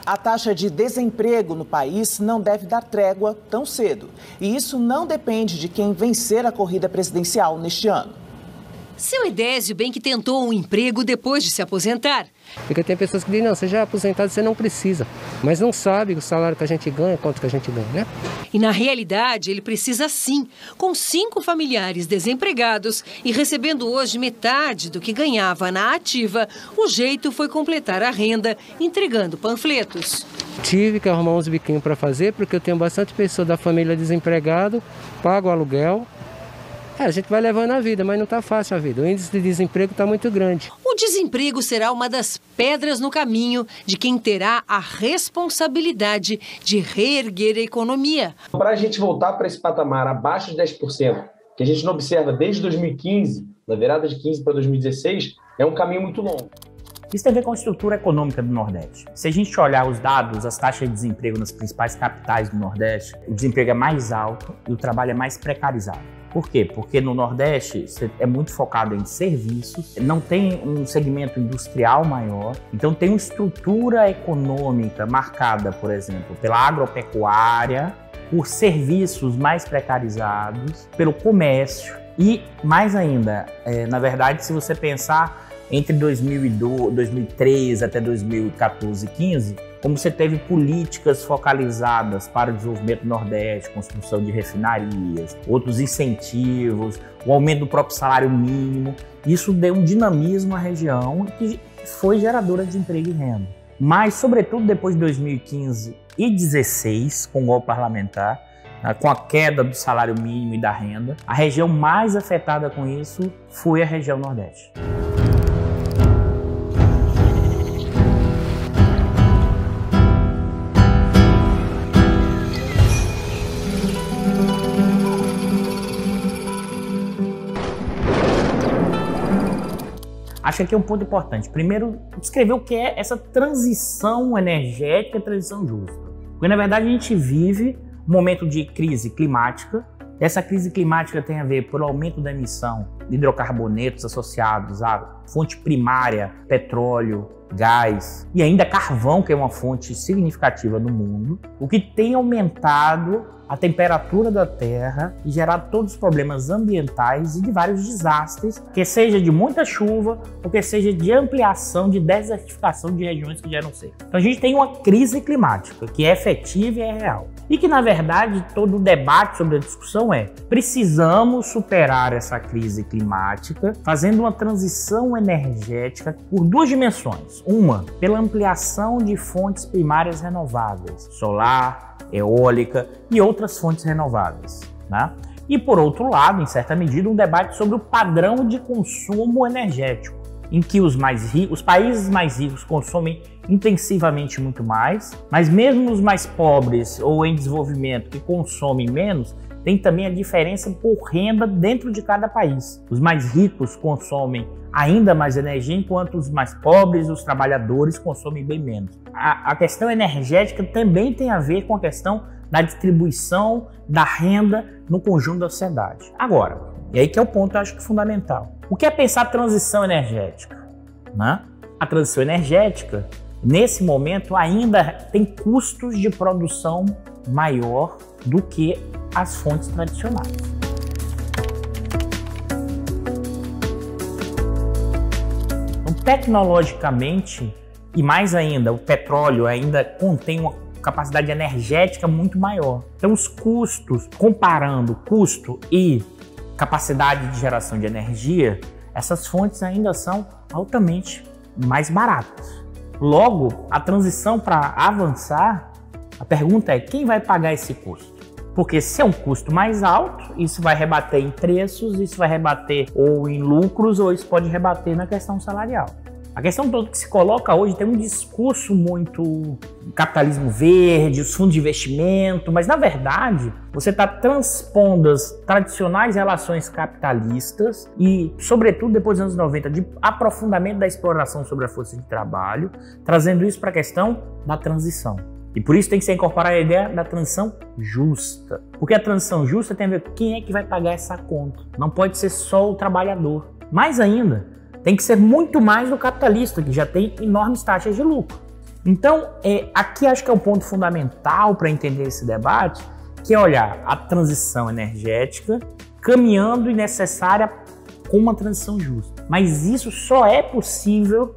A taxa de desemprego no país não deve dar trégua tão cedo. E isso não depende de quem vencer a corrida presidencial neste ano. Seu Edésio bem que tentou um emprego depois de se aposentar. Porque tem pessoas que dizem, não, você já é aposentado, você não precisa. Mas não sabe o salário que a gente ganha, quanto que a gente ganha, né? E na realidade, ele precisa sim. Com 5 familiares desempregados e recebendo hoje metade do que ganhava na ativa, o jeito foi completar a renda entregando panfletos. Tive que arrumar uns biquinhos para fazer, porque eu tenho bastante pessoa da família desempregado, pago aluguel. A gente vai levando a vida, mas não está fácil a vida. O índice de desemprego está muito grande. O desemprego será uma das pedras no caminho de quem terá a responsabilidade de reerguer a economia. Para a gente voltar para esse patamar abaixo de 10%, que a gente não observa desde 2015, na virada de 15 para 2016, é um caminho muito longo. Isso tem a ver com a estrutura econômica do Nordeste. Se a gente olhar os dados, as taxas de desemprego nas principais capitais do Nordeste, o desemprego é mais alto e o trabalho é mais precarizado. Por quê? Porque no Nordeste é muito focado em serviços, não tem um segmento industrial maior, então tem uma estrutura econômica marcada, por exemplo, pela agropecuária, por serviços mais precarizados, pelo comércio e, mais ainda, na verdade, se você pensar entre 2003 até 2014 e 2015, como você teve políticas focalizadas para o desenvolvimento do Nordeste, construção de refinarias, outros incentivos, o aumento do próprio salário mínimo, isso deu um dinamismo à região que foi geradora de emprego e renda. Mas, sobretudo depois de 2015 e 2016, com o golpe parlamentar, com a queda do salário mínimo e da renda, a região mais afetada com isso foi a região Nordeste. Acho que aqui é um ponto importante. Primeiro, descrever o que é essa transição energética, transição justa. Porque, na verdade, a gente vive um momento de crise climática. Essa crise climática tem a ver pelo aumento da emissão de hidrocarbonetos associados à fonte primária, petróleo, gás e ainda carvão, que é uma fonte significativa no mundo, o que tem aumentado a temperatura da Terra e gerado todos os problemas ambientais e de vários desastres, que seja de muita chuva ou que seja de ampliação, de desertificação de regiões que geram seca. Então a gente tem uma crise climática que é efetiva e é real. E que, na verdade, todo o debate sobre a discussão é: precisamos superar essa crise climática fazendo uma transição energética por 2 dimensões. Uma, pela ampliação de fontes primárias renováveis, solar, eólica e outras fontes renováveis, né? E, por outro lado, em certa medida, um debate sobre o padrão de consumo energético, em que os países mais ricos consomem intensivamente muito mais, mas mesmo os mais pobres ou em desenvolvimento que consomem menos, tem também a diferença por renda dentro de cada país. Os mais ricos consomem ainda mais energia, enquanto os mais pobres, os trabalhadores, consomem bem menos. A questão energética também tem a ver com a questão da distribuição da renda no conjunto da sociedade. Agora, e aí que é o ponto, eu acho que fundamental. O que é pensar transição energética, né? A transição energética, nesse momento, ainda tem custos de produção maior do que as fontes tradicionais. Então, tecnologicamente, e mais ainda, o petróleo ainda contém uma capacidade energética muito maior. Então, os custos, comparando custo e capacidade de geração de energia, essas fontes ainda são altamente mais baratas. Logo, a transição para avançar, a pergunta é: quem vai pagar esse custo? Porque se é um custo mais alto, isso vai rebater em preços, isso vai rebater ou em lucros, ou isso pode rebater na questão salarial. A questão toda que se coloca hoje tem um discurso muito capitalismo verde, os fundos de investimento, mas na verdade você está transpondo as tradicionais relações capitalistas e, sobretudo depois dos anos 90, de aprofundamento da exploração sobre a força de trabalho, trazendo isso para a questão da transição. E por isso tem que ser incorporada a ideia da transição justa. Porque a transição justa tem a ver com quem é que vai pagar essa conta. Não pode ser só o trabalhador. Mais ainda, tem que ser muito mais do capitalista, que já tem enormes taxas de lucro. Então, aqui acho que é o ponto fundamental para entender esse debate, que é olhar a transição energética caminhando e necessária com uma transição justa. Mas isso só é possível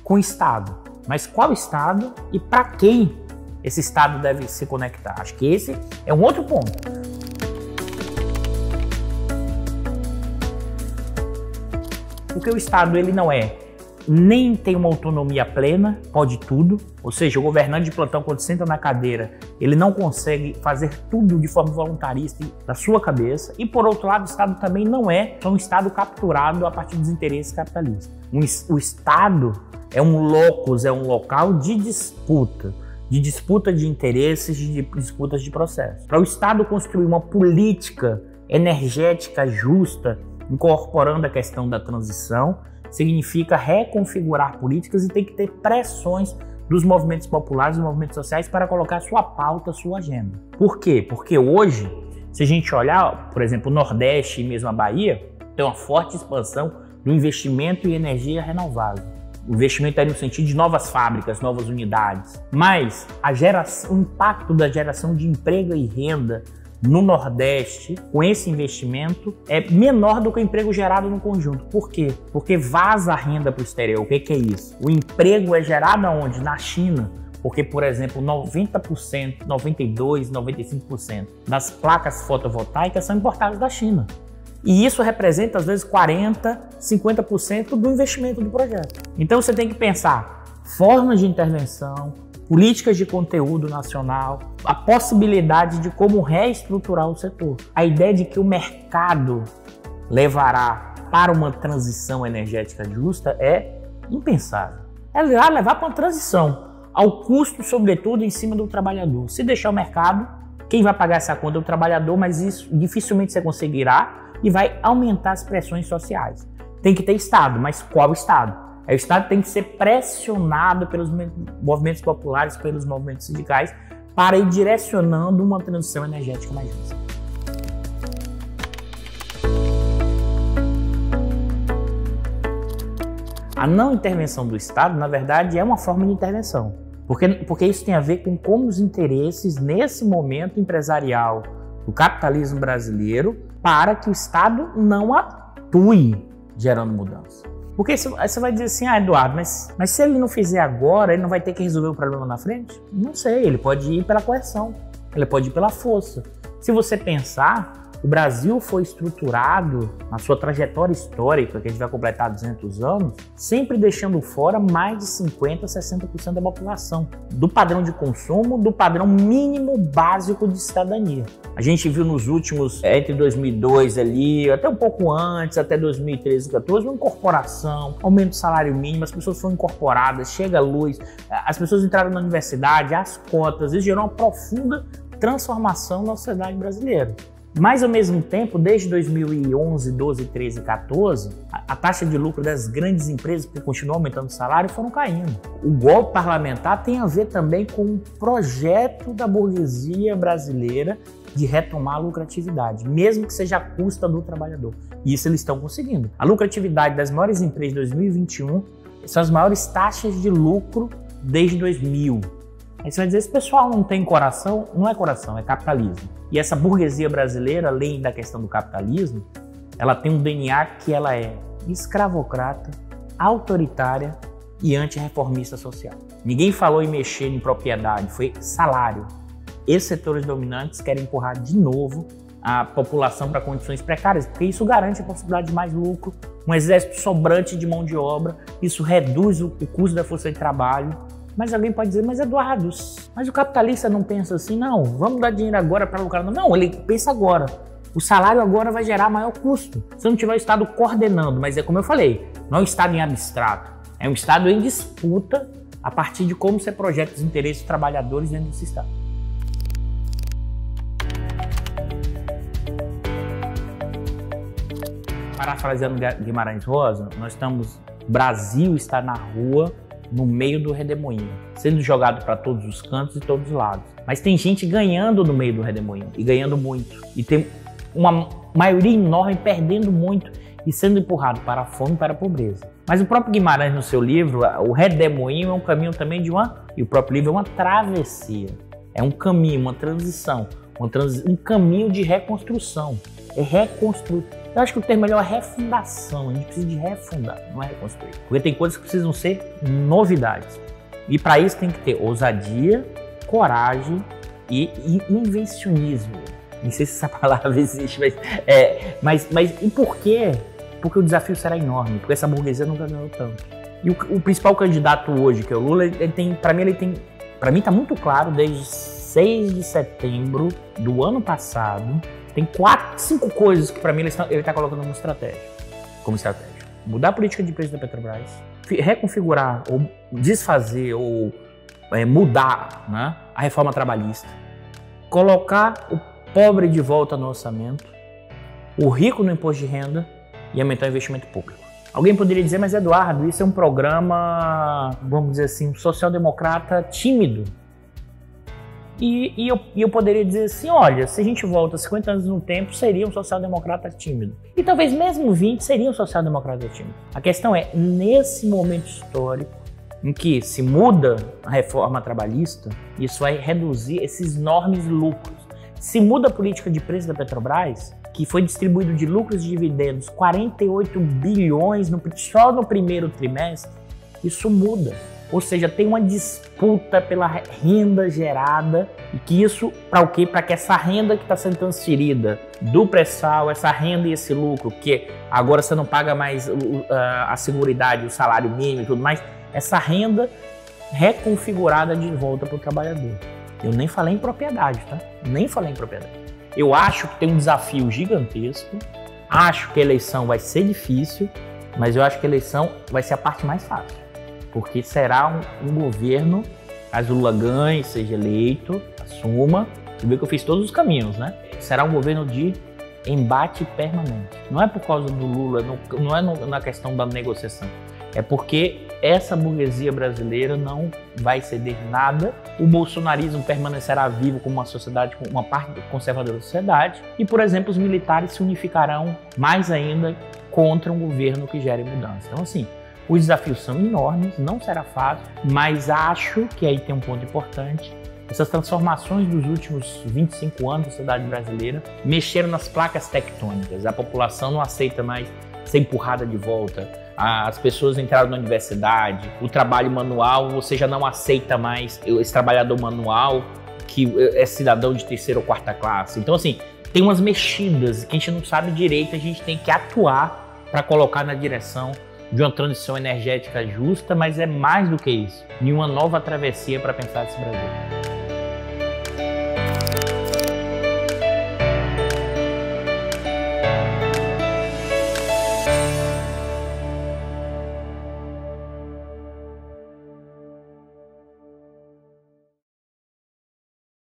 com o Estado. Mas qual Estado e para quem esse Estado deve se conectar? Acho que esse é um outro ponto. Porque o Estado ele não nem tem uma autonomia plena, pode tudo, ou seja, o governante de plantão, quando senta na cadeira, ele não consegue fazer tudo de forma voluntarista da sua cabeça, e por outro lado, o Estado também não é só um Estado capturado a partir dos interesses capitalistas. O Estado é um locus, é um local de disputa de interesses, de disputas de processos. Para o Estado construir uma política energética justa, incorporando a questão da transição, significa reconfigurar políticas e tem que ter pressões dos movimentos populares, dos movimentos sociais para colocar sua pauta, sua agenda. Por quê? Porque hoje, se a gente olhar, por exemplo, o Nordeste e mesmo a Bahia, tem uma forte expansão do investimento em energia renovável. O investimento no sentido de novas fábricas, novas unidades. Mas o impacto da geração de emprego e renda no Nordeste, com esse investimento, é menor do que o emprego gerado no conjunto. Por quê? Porque vaza a renda para o exterior. O que é isso? O emprego é gerado aonde? Na China. Porque, por exemplo, 90%, 92%, 95% das placas fotovoltaicas são importadas da China. E isso representa, às vezes, 40%, 50% do investimento do projeto. Então, você tem que pensar formas de intervenção, políticas de conteúdo nacional, a possibilidade de como reestruturar o setor. A ideia de que o mercado levará para uma transição energética justa é impensável. É levar para uma transição, ao custo, sobretudo, em cima do trabalhador. Se deixar o mercado, quem vai pagar essa conta é o trabalhador, mas isso dificilmente você conseguirá e vai aumentar as pressões sociais. Tem que ter Estado, mas qual Estado? O Estado tem que ser pressionado pelos movimentos populares, pelos movimentos sindicais, para ir direcionando uma transição energética mais justa. A não intervenção do Estado, na verdade, é uma forma de intervenção. Porque isso tem a ver com como os interesses, nesse momento empresarial do capitalismo brasileiro, para que o Estado não atue gerando mudança. Porque você vai dizer assim, Eduardo, mas se ele não fizer agora, ele não vai ter que resolver o problema na frente? Não sei, ele pode ir pela coerção, ele pode ir pela força. Se você pensar, o Brasil foi estruturado na sua trajetória histórica, que a gente vai completar 200 anos, sempre deixando fora mais de 50%, 60% da população, do padrão de consumo, do padrão mínimo básico de cidadania. A gente viu nos últimos, entre 2002 ali, até um pouco antes, até 2013, 2014, uma incorporação, aumento do salário mínimo, as pessoas foram incorporadas, chega a luz, as pessoas entraram na universidade, as cotas, isso gerou uma profunda transformação na sociedade brasileira. Mas, ao mesmo tempo, desde 2011, 12, 13 e 14, a taxa de lucro das grandes empresas, que continuam aumentando o salário, foram caindo. O golpe parlamentar tem a ver também com um projeto da burguesia brasileira de retomar a lucratividade, mesmo que seja à custa do trabalhador. E isso eles estão conseguindo. A lucratividade das maiores empresas de 2021 são as maiores taxas de lucro desde 2000. Aí você vai dizer, esse pessoal não tem coração? Não é coração, é capitalismo. E essa burguesia brasileira, além da questão do capitalismo, ela tem um DNA que ela é escravocrata, autoritária e antirreformista social. Ninguém falou em mexer em propriedade, foi salário. Esses setores dominantes querem empurrar de novo a população para condições precárias, porque isso garante a possibilidade de mais lucro, um exército sobrante de mão de obra, isso reduz o custo da força de trabalho. Mas alguém pode dizer, mas Eduardo, mas o capitalista não pensa assim, não, vamos dar dinheiro agora para lucrar. Não, ele pensa agora. O salário agora vai gerar maior custo. Se não tiver o Estado coordenando, mas é como eu falei, não é um Estado em abstrato, é um Estado em disputa a partir de como você projeta os interesses dos trabalhadores dentro desse Estado. Parafraseando Guimarães Rosa, o Brasil está na rua, no meio do redemoinho, sendo jogado para todos os cantos e todos os lados. Mas tem gente ganhando no meio do redemoinho, e ganhando muito. E tem uma maioria enorme perdendo muito e sendo empurrado para a fome e para a pobreza. Mas o próprio Guimarães, no seu livro, o redemoinho é um caminho também e o próprio livro é uma travessia, é um caminho, uma transição, um caminho de reconstrução. É reconstruir. Eu acho que o termo melhor é refundação. A gente precisa de refundar, não é reconstruir. Porque tem coisas que precisam ser novidades. E para isso tem que ter ousadia, coragem e invencionismo. Não sei se essa palavra existe, mas e por quê? Porque o desafio será enorme, porque essa burguesia nunca ganhou tanto. E o principal candidato hoje, que é o Lula, para mim está muito claro, desde 6 de setembro do ano passado, tem 5 coisas que para mim ele está colocando como estratégia. Mudar a política de preço da Petrobras, reconfigurar ou desfazer ou mudar, né, a reforma trabalhista, colocar o pobre de volta no orçamento, o rico no imposto de renda e aumentar o investimento público. Alguém poderia dizer, mas Eduardo, isso é um programa, vamos dizer assim, um social-democrata tímido. E eu poderia dizer assim, olha, se a gente volta 50 anos no tempo, seria um social-democrata tímido. E talvez mesmo 20 seria um social-democrata tímido. A questão é, nesse momento histórico, em que se muda a reforma trabalhista, isso vai reduzir esses enormes lucros. Se muda a política de preço da Petrobras, que foi distribuído de lucros e dividendos 48 bilhões só no primeiro trimestre, isso muda. Ou seja, tem uma disputa pela renda gerada e que isso, para o quê? Para que essa renda que está sendo transferida do pré-sal, essa renda e esse lucro, que agora você não paga mais a seguridade, o salário mínimo e tudo mais, essa renda reconfigurada de volta para o trabalhador. Eu nem falei em propriedade, tá? Nem falei em propriedade. Eu acho que tem um desafio gigantesco, acho que a eleição vai ser difícil, mas eu acho que a eleição vai ser a parte mais fácil. Porque será um governo, caso Lula ganhe, seja eleito, assuma. Você vê que eu fiz todos os caminhos, né? Será um governo de embate permanente. Não é por causa do Lula, não é na questão da negociação. É porque essa burguesia brasileira não vai ceder nada. O bolsonarismo permanecerá vivo como uma sociedade, como uma parte conservadora da sociedade. E, por exemplo, os militares se unificarão mais ainda contra um governo que gere mudança. Então, assim, os desafios são enormes, não será fácil, mas acho que aí tem um ponto importante. Essas transformações dos últimos 25 anos da sociedade brasileira mexeram nas placas tectônicas. A população não aceita mais ser empurrada de volta. As pessoas entraram na universidade, o trabalho manual, você já não aceita mais esse trabalhador manual que é cidadão de 3ª ou 4ª classe. Então, assim, tem umas mexidas que a gente não sabe direito, a gente tem que atuar para colocar na direção de uma transição energética justa, mas é mais do que isso, de uma nova travessia para pensar esse Brasil.